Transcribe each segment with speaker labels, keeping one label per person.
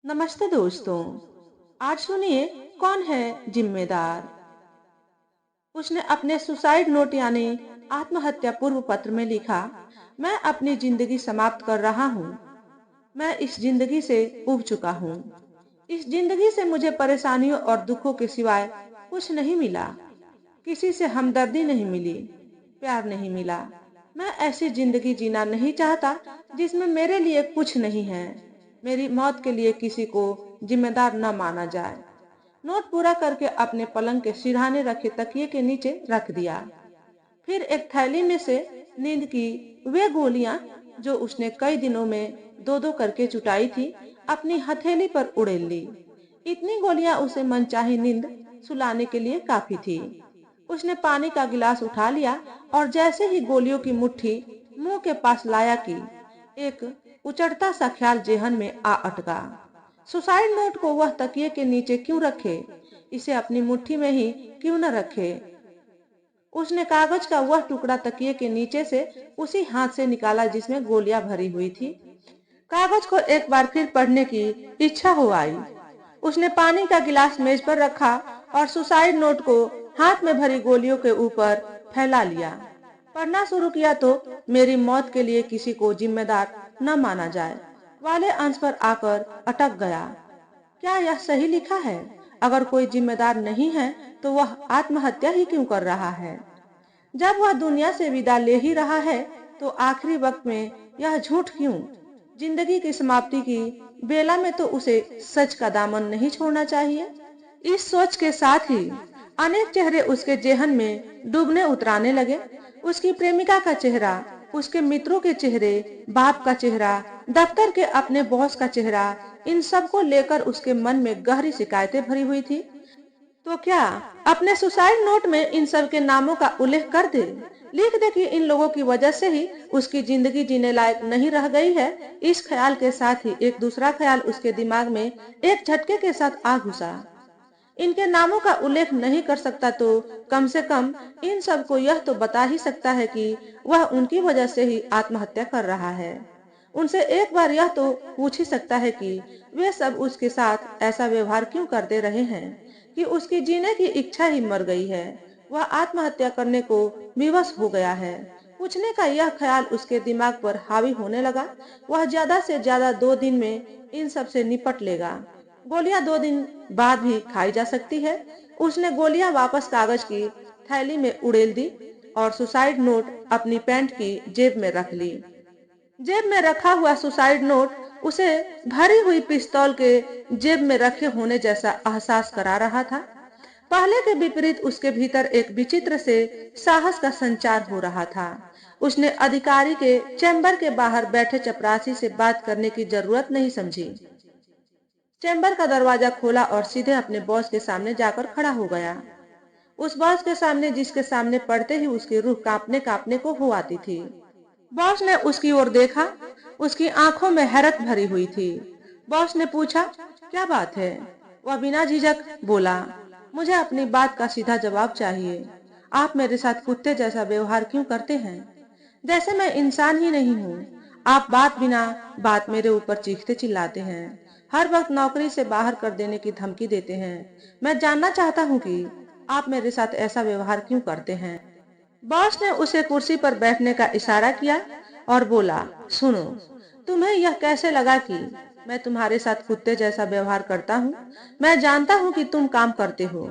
Speaker 1: नमस्ते दोस्तों। आज सुनिए, कौन है जिम्मेदार। उसने अपने सुसाइड नोट यानी आत्महत्या पूर्व पत्र में लिखा, मैं अपनी जिंदगी समाप्त कर रहा हूँ। मैं इस जिंदगी से उब चुका हूँ। इस जिंदगी से मुझे परेशानियों और दुखों के सिवाय कुछ नहीं मिला। किसी से हमदर्दी नहीं मिली, प्यार नहीं मिला। मैं ऐसी जिंदगी जीना नहीं चाहता जिसमें मेरे लिए कुछ नहीं है। मेरी मौत के लिए किसी को जिम्मेदार न माना जाए। नोट पूरा करके अपने पलंग के सिरहाने रखे तकिए के नीचे रख दिया। फिर एक थैली में से नींद की वे गोलियां जो उसने कई दिनों में दो दो करके चुटाई थी, अपनी हथेली पर उड़ेल ली। इतनी गोलियां उसे मनचाही नींद सुलाने के लिए काफी थी। उसने पानी का गिलास उठा लिया और जैसे ही गोलियों की मुट्ठी मुंह के पास लाया कि एक उचटता सा ख्याल जेहन में आ अटका। सुसाइड नोट को वह तकिए के नीचे क्यों रखे, इसे अपनी मुट्ठी में ही क्यों न रखे। उसने कागज का वह टुकड़ा तकिए के नीचे से उसी हाथ से निकाला जिसमें गोलियां भरी हुई थी। कागज को एक बार फिर पढ़ने की इच्छा हो आई। उसने पानी का गिलास मेज पर रखा और सुसाइड नोट को हाथ में भरी गोलियों के ऊपर फैला लिया। पढ़ना शुरू किया तो मेरी मौत के लिए किसी को जिम्मेदार न माना जाए वाले अंश पर आकर अटक गया। क्या यह सही लिखा है? अगर कोई जिम्मेदार नहीं है तो वह आत्महत्या ही क्यों कर रहा है? जब वह दुनिया से विदा ले ही रहा है तो आखिरी वक्त में यह झूठ क्यों? जिंदगी की समाप्ति की बेला में तो उसे सच का दामन नहीं छोड़ना चाहिए। इस सोच के साथ ही अनेक चेहरे उसके जेहन में डूबने उतराने लगे। उसकी प्रेमिका का चेहरा, उसके मित्रों के चेहरे, बाप का चेहरा, दफ्तर के अपने बॉस का चेहरा, इन सब को लेकर उसके मन में गहरी शिकायतें भरी हुई थी। तो क्या अपने सुसाइड नोट में इन सब के नामों का उल्लेख कर दे, लिख दे कि इन लोगों की वजह से ही उसकी जिंदगी जीने लायक नहीं रह गई है। इस ख्याल के साथ ही एक दूसरा ख्याल उसके दिमाग में एक झटके के साथ आ घुसा। इनके नामों का उल्लेख नहीं कर सकता तो कम से कम इन सबको यह तो बता ही सकता है कि वह उनकी वजह से ही आत्महत्या कर रहा है। उनसे एक बार यह तो पूछ ही सकता है कि वे सब उसके साथ ऐसा व्यवहार क्यों करते रहे हैं कि उसकी जीने की इच्छा ही मर गई है। वह आत्महत्या करने को विवश हो गया है। पूछने का यह ख्याल उसके दिमाग पर हावी होने लगा। वह ज्यादा से ज्यादा 2 दिन में इन सब से निपट लेगा। गोलियां 2 दिन बाद भी खाई जा सकती है। उसने गोलियां वापस कागज की थैली में उड़ेल दी और सुसाइड नोट अपनी पैंट की जेब में रख ली। जेब में रखा हुआ सुसाइड नोट उसे भरी हुई पिस्तौल के जेब में रखे होने जैसा एहसास करा रहा था। पहले के विपरीत उसके भीतर एक विचित्र से साहस का संचार हो रहा था। उसने अधिकारी के चैम्बर के बाहर बैठे चपरासी से बात करने की जरूरत नहीं समझी। चैम्बर का दरवाजा खोला और सीधे अपने बॉस के सामने जाकर खड़ा हो गया। उस बॉस के सामने जिसके सामने पड़ते ही उसकी रूह कांपने कांपने को हो आती थी। बॉस ने उसकी ओर देखा। उसकी आंखों में हैरत भरी हुई थी। बॉस ने पूछा, क्या बात है? वह बिना झिझक बोला, मुझे अपनी बात का सीधा जवाब चाहिए। आप मेरे साथ कुत्ते जैसा व्यवहार क्यों करते हैं? जैसे मैं इंसान ही नहीं हूँ। आप बात बिना बात मेरे ऊपर चीखते चिल्लाते हैं। हर वक्त नौकरी से बाहर कर देने की धमकी देते हैं। मैं जानना चाहता हूँ कि आप मेरे साथ ऐसा व्यवहार क्यों करते हैं। बॉस ने उसे कुर्सी पर बैठने का इशारा किया और बोला, सुनो, तुम्हें यह कैसे लगा कि मैं तुम्हारे साथ कुत्ते जैसा व्यवहार करता हूँ? मैं जानता हूँ कि तुम काम करते हो,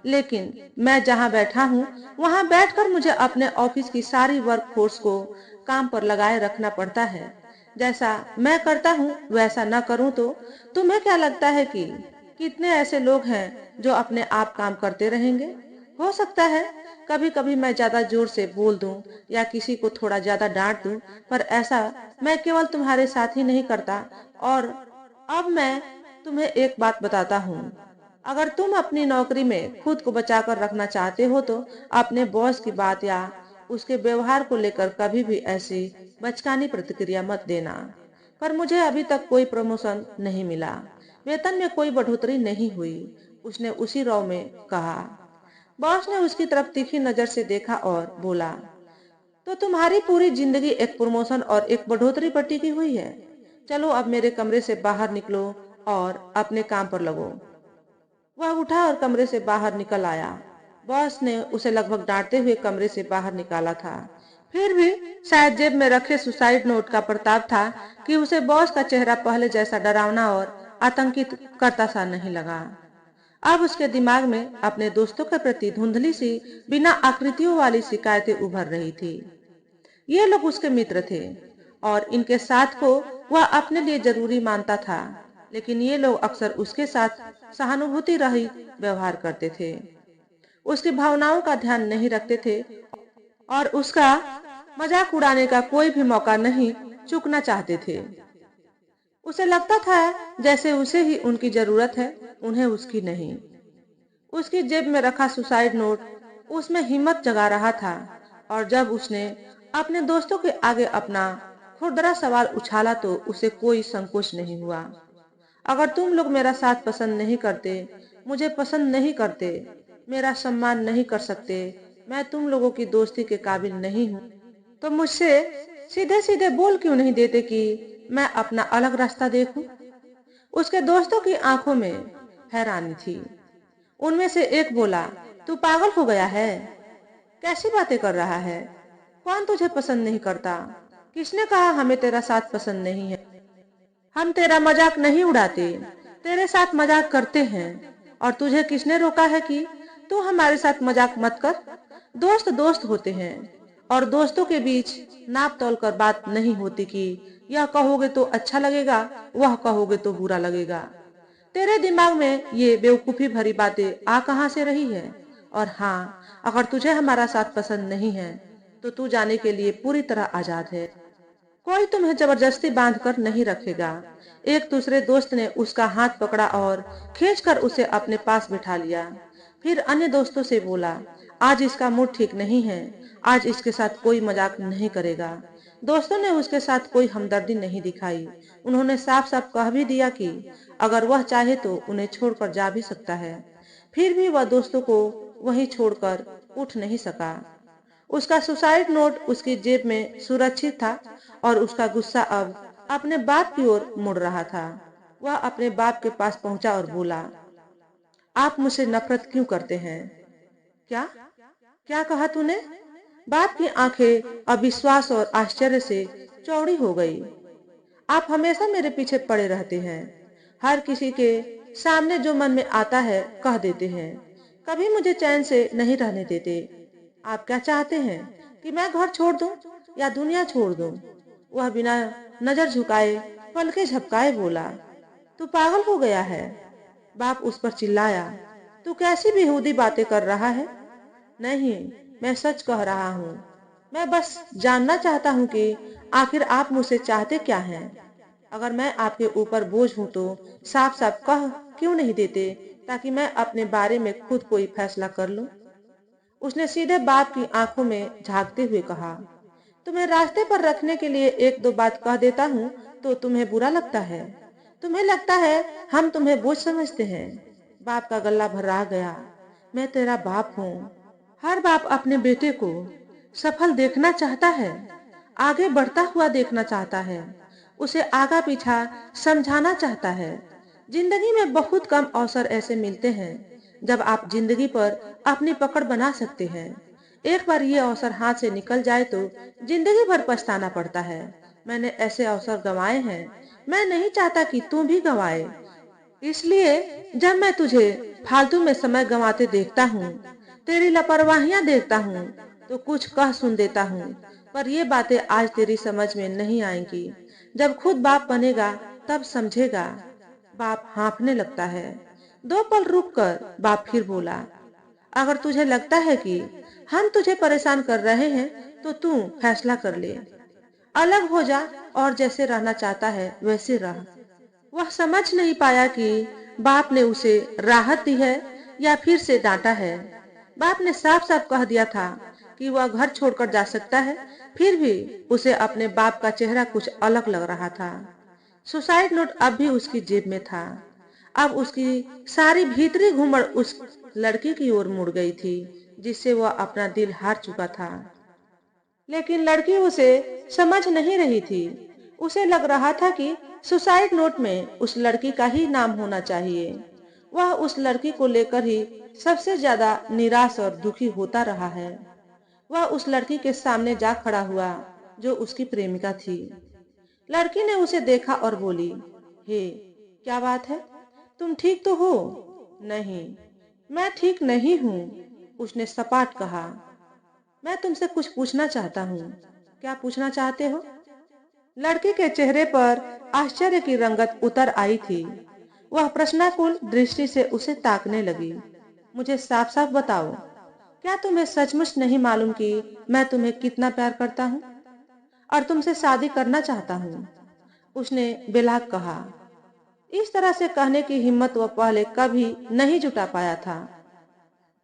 Speaker 1: लेकिन मैं जहाँ बैठा हूँ वहाँ बैठकर मुझे अपने ऑफिस की सारी वर्क फोर्स को काम पर लगाए रखना पड़ता है। जैसा मैं करता हूँ वैसा न करूँ तो तुम्हें क्या लगता है कि कितने ऐसे लोग हैं जो अपने आप काम करते रहेंगे? हो सकता है कभी कभी मैं ज्यादा जोर से बोल दूं या किसी को थोड़ा ज्यादा डांट दूं, पर ऐसा मैं केवल तुम्हारे साथ ही नहीं करता। और अब मैं तुम्हें एक बात बताता हूँ। अगर तुम अपनी नौकरी में खुद को बचाकर रखना चाहते हो तो अपने बॉस की बात या उसके व्यवहार को लेकर कभी भी ऐसी बचकानी प्रतिक्रिया मत देना। पर मुझे अभी तक कोई प्रमोशन नहीं मिला, वेतन में कोई बढ़ोतरी नहीं हुई, उसने उसी रॉ में कहा। बॉस ने उसकी तरफ तीखी नजर से देखा और बोला, तो तुम्हारी पूरी जिंदगी एक प्रमोशन और एक बढ़ोतरी पर टिकी हुई है। चलो अब मेरे कमरे से बाहर निकलो और अपने काम पर लगो। वह उठा और कमरे से बाहर निकल आया। बॉस ने उसे लगभग डांटते हुए कमरे से बाहर निकाला था। फिर भी शायद जेब में रखे सुसाइड नोट का प्रताप था कि उसे बॉस का चेहरा पहले जैसा डरावना और आतंकित करता सा नहीं लगा। अब उसके दिमाग में अपने दोस्तों के प्रति धुंधली सी बिना आकृतियों वाली शिकायतें उभर रही थी। ये लोग उसके मित्र थे और इनके साथ को वह अपने लिए जरूरी मानता था, लेकिन ये लोग अक्सर उसके साथ सहानुभूति रहित व्यवहार करते थे, उसकी भावनाओं का ध्यान नहीं रखते थे और उसका मजाक उड़ाने का कोई भी मौका नहीं चूकना चाहते थे। उसे लगता था जैसे उसे ही उनकी जरूरत है, उन्हें उसकी नहीं। उसकी जेब में रखा सुसाइड नोट उसमें हिम्मत जगा रहा था और जब उसने अपने दोस्तों के आगे अपना खुरदरा सवाल उछाला तो उसे कोई संकोच नहीं हुआ। अगर तुम लोग मेरा साथ पसंद नहीं करते, मुझे पसंद नहीं करते, मेरा सम्मान नहीं कर सकते, मैं तुम लोगों की दोस्ती के काबिल नहीं हूँ, तो मुझसे सीधे सीधे बोल क्यों नहीं देते कि मैं अपना अलग रास्ता देखूं? उसके दोस्तों की आंखों में हैरानी थी। उनमें से एक बोला, तू पागल हो गया है? कैसी बातें कर रहा है? कौन तुझे पसंद नहीं करता? किसने कहा हमें तेरा साथ पसंद नहीं है? हम तेरा मजाक नहीं उड़ाते, तेरे साथ मजाक करते हैं। और तुझे किसने रोका है कि तू हमारे साथ मजाक मत कर? दोस्त दोस्त होते हैं और दोस्तों के बीच नाप तोल कर बात नहीं होती कि यह कहोगे तो अच्छा लगेगा, वह कहोगे तो बुरा लगेगा। तेरे दिमाग में ये बेवकूफी भरी बातें आ कहां से रही है? और हाँ, अगर तुझे हमारा साथ पसंद नहीं है तो तू जाने के लिए पूरी तरह आजाद है। कोई तुम्हें जबरदस्ती बांधकर नहीं रखेगा। एक दूसरे दोस्त ने उसका हाथ पकड़ा और खींचकर उसे अपने पास बिठा लिया। फिर अन्य दोस्तों से बोला, आज इसका मूड ठीक नहीं है, आज इसके साथ कोई मजाक नहीं करेगा। दोस्तों ने उसके साथ कोई हमदर्दी नहीं दिखाई। उन्होंने साफ साफ कह भी दिया कि अगर वह चाहे तो उन्हें छोड़कर जा भी सकता है। फिर भी वह दोस्तों को वहीं छोड़कर उठ नहीं सका। उसका सुसाइड नोट उसकी जेब में सुरक्षित था और उसका गुस्सा अब अपने बाप की ओर मुड़ रहा था। वह अपने बाप के पास पहुंचा और बोला, आप मुझसे नफरत क्यों करते हैं? क्या क्या कहा तूने? बाप की आंखें अविश्वास और आश्चर्य से चौड़ी हो गई। आप हमेशा मेरे पीछे पड़े रहते हैं, हर किसी के सामने जो मन में आता है कह देते हैं, कभी मुझे चैन से नहीं रहने देते। आप क्या चाहते हैं कि मैं घर छोड़ दूं या दुनिया छोड़ दूं? वह बिना नजर झुकाए पलके झपकाए बोला, तू पागल हो गया है? बाप उस पर चिल्लाया, तू कैसी बेहूदी बातें कर रहा है? नहीं, मैं सच कह रहा हूँ। मैं बस जानना चाहता हूँ कि आखिर आप मुझसे चाहते क्या हैं? अगर मैं आपके ऊपर बोझ हूँ तो साफ साफ कह क्यों नहीं देते ताकि मैं अपने बारे में खुद कोई फैसला कर लूं? उसने सीधे बाप की आंखों में झांकते हुए कहा, तुम्हें रास्ते पर रखने के लिए एक दो बात कह देता हूँ तो तुम्हें बुरा लगता है? तुम्हें लगता है हम तुम्हें बोझ समझते हैं? बाप का गला भर्रा गया। मैं तेरा बाप हूँ। हर बाप अपने बेटे को सफल देखना चाहता है, आगे बढ़ता हुआ देखना चाहता है, उसे आगा पीछा समझाना चाहता है। जिंदगी में बहुत कम अवसर ऐसे मिलते हैं जब आप जिंदगी पर अपनी पकड़ बना सकते हैं। एक बार ये अवसर हाथ से निकल जाए तो जिंदगी भर पछताना पड़ता है। मैंने ऐसे अवसर गंवाए हैं, मैं नहीं चाहता कि तू भी गंवाए। इसलिए जब मैं तुझे फालतू में समय गंवाते देखता हूँ, तेरी लापरवाहियां देखता हूँ, तो कुछ कह सुन देता हूँ। पर ये बातें आज तेरी समझ में नहीं आएंगी। जब खुद बाप बनेगा तब समझेगा। बाप हाँफने लगता है। दो पल रुककर बाप फिर बोला, अगर तुझे लगता है कि हम तुझे परेशान कर रहे हैं तो तू फैसला कर ले, अलग हो जा और जैसे रहना चाहता है वैसे रह। वह समझ नहीं पाया कि बाप ने उसे राहत दी है या फिर से डांटा है। बाप ने साफ साफ कह दिया था कि वह घर छोड़कर जा सकता है, फिर भी उसे अपने बाप का चेहरा कुछ अलग लग रहा था। सुसाइड नोट अब भी उसकी जेब में था। अब उसकी सारी भीतरी घुमड़ उस लड़की की ओर मुड़ गई थी जिससे वह अपना दिल हार चुका था। लेकिन लड़की उसे समझ नहीं रही थी। उसे लग रहा था कि सुसाइड नोट में उस लड़की का ही नाम होना चाहिए। वह उस लड़की को लेकर ही सबसे ज्यादा निराश और दुखी होता रहा है। वह उस लड़की के सामने जा खड़ा हुआ जो उसकी प्रेमिका थी। लड़की ने उसे देखा और बोली, हे, क्या बात है, तुम ठीक तो हो? नहीं, मैं ठीक नहीं हूँ, उसने सपाट कहा। मैं तुमसे कुछ पूछना चाहता हूँ। क्या पूछना चाहते हो? लड़की के चेहरे पर आश्चर्य की रंगत उतर आई थी। वह प्रश्नाकुल दृष्टि से उसे ताकने लगी। मुझे साफ साफ बताओ, क्या तुम्हें सचमुच नहीं मालूम कि मैं तुम्हें कितना प्यार करता हूँ और तुमसे शादी करना चाहता हूँ? उसने बेलाग कहा। इस तरह से कहने की हिम्मत वह पहले कभी नहीं जुटा पाया था।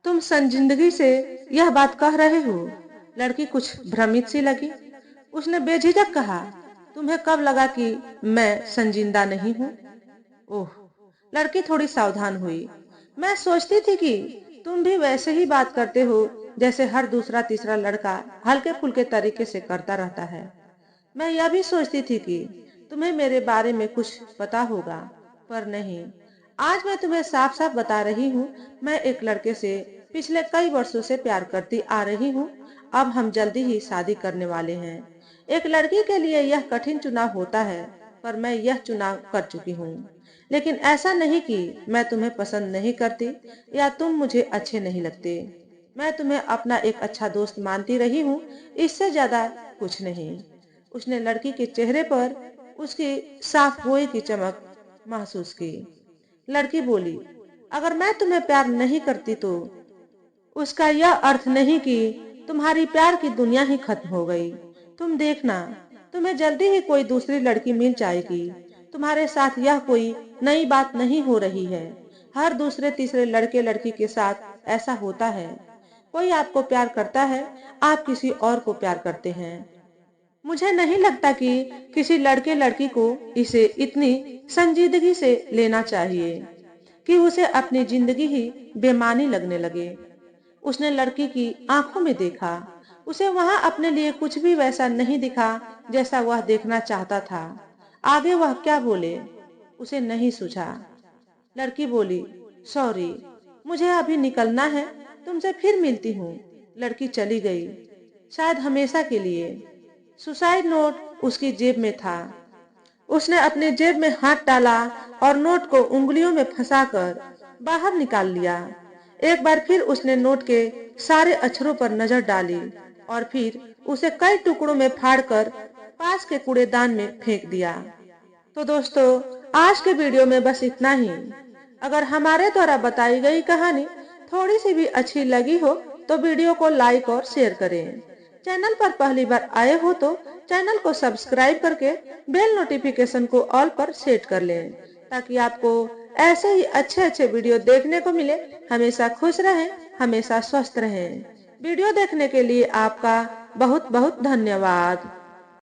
Speaker 1: तुम संजिंदगी से यह बात कह रहे हो? लड़की कुछ भ्रमित सी लगी। उसने बेझिझक कहा, तुम्हें कब लगा कि मैं संजिंदा नहीं हूँ? ओह, लड़की थोड़ी सावधान हुई। मैं सोचती थी कि तुम भी वैसे ही बात करते हो जैसे हर दूसरा तीसरा लड़का हल्के फुल्के तरीके से करता रहता है। मैं यह भी सोचती थी कि तुम्हें मेरे बारे में कुछ पता होगा, पर नहीं। आज मैं तुम्हें साफ साफ बता रही हूँ, मैं एक लड़के से पिछले कई वर्षों से प्यार करती आ रही हूँ। अब हम जल्दी ही शादी करने वाले हैं। एक लड़की के लिए यह कठिन चुनाव होता है, पर मैं यह चुनाव कर चुकी हूँ। लेकिन ऐसा नहीं कि मैं तुम्हें पसंद नहीं करती या तुम मुझे अच्छे नहीं लगते। मैं तुम्हें अपना एक अच्छा दोस्त मानती रही हूँ, इससे ज्यादा कुछ नहीं। उसने लड़की के चेहरे पर उसकी साफ गोई की चमक महसूस की। लड़की बोली, अगर मैं तुम्हें प्यार नहीं करती तो उसका यह अर्थ नहीं कि तुम्हारी प्यार की दुनिया ही खत्म हो गई। तुम देखना, तुम्हें जल्दी ही कोई दूसरी लड़की मिल जाएगी। तुम्हारे साथ यह कोई नई बात नहीं हो रही है। हर दूसरे तीसरे लड़के लड़की के साथ ऐसा होता है। कोई आपको प्यार करता है, आप किसी और को प्यार करते हैं। मुझे नहीं लगता कि किसी लड़के लड़की को इसे इतनी संजीदगी से लेना चाहिए कि उसे अपनी जिंदगी ही बेमानी लगने लगे। उसने लड़की की आंखों में देखा। उसे वहां अपने लिए कुछ भी वैसा नहीं दिखा जैसा वह देखना चाहता था। आगे वह क्या बोले, उसे नहीं सूझा। लड़की बोली, सॉरी, मुझे अभी निकलना है, तुमसे फिर मिलती हूँ। लड़की चली गई, शायद हमेशा के लिए। सुसाइड नोट उसकी जेब में था। उसने अपने जेब में हाथ डाला और नोट को उंगलियों में फंसाकर बाहर निकाल लिया। एक बार फिर उसने नोट के सारे अक्षरों पर नजर डाली और फिर उसे कई टुकड़ों में फाड़कर पास के कूड़ेदान में फेंक दिया। तो दोस्तों, आज के वीडियो में बस इतना ही। अगर हमारे द्वारा बताई गई कहानी थोड़ी सी भी अच्छी लगी हो तो वीडियो को लाइक और शेयर करें। चैनल पर पहली बार आए हो तो चैनल को सब्सक्राइब करके बेल नोटिफिकेशन को ऑल पर सेट कर लें, ताकि आपको ऐसे ही अच्छे अच्छे वीडियो देखने को मिले। हमेशा खुश रहें, हमेशा स्वस्थ रहें। वीडियो देखने के लिए आपका बहुत बहुत धन्यवाद।